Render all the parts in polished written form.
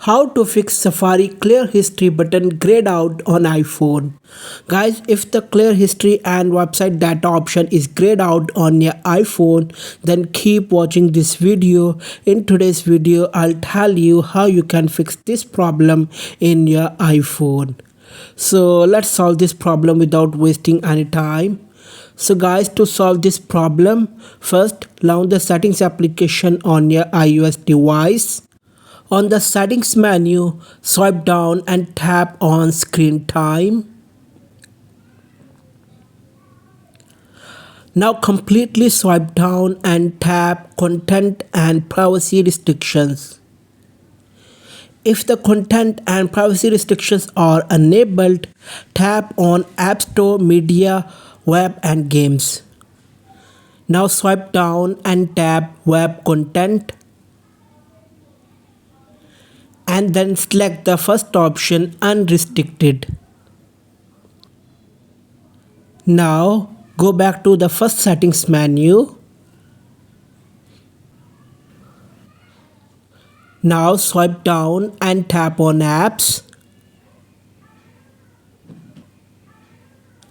How to fix Safari clear history button grayed out on iPhone. Guys, if the clear history and website data option is grayed out on your iPhone, then keep watching this video. In today's video, I'll tell you how you can fix this problem in your iPhone. So let's solve this problem without wasting any time. So guys, to solve this problem, first launch the settings application on your iOS device. On the settings menu, swipe down and tap on screen time. Now completely swipe down and tap content and privacy restrictions. If the content and privacy restrictions are enabled, tap on App Store, Media, Web and Games. Now swipe down and tap Web Content. And then select the first option, unrestricted. Now go back to the first settings menu. Now swipe down and tap on apps.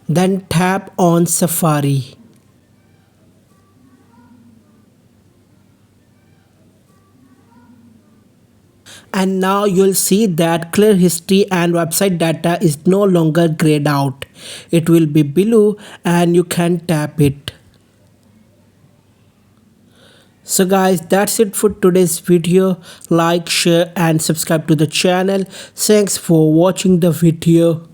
Then tap on Safari. And now you'll see that clear history and website data is no longer grayed out. It will be blue and you can tap it. So guys, that's it for today's video. Like, share and subscribe to the channel. Thanks for watching the video.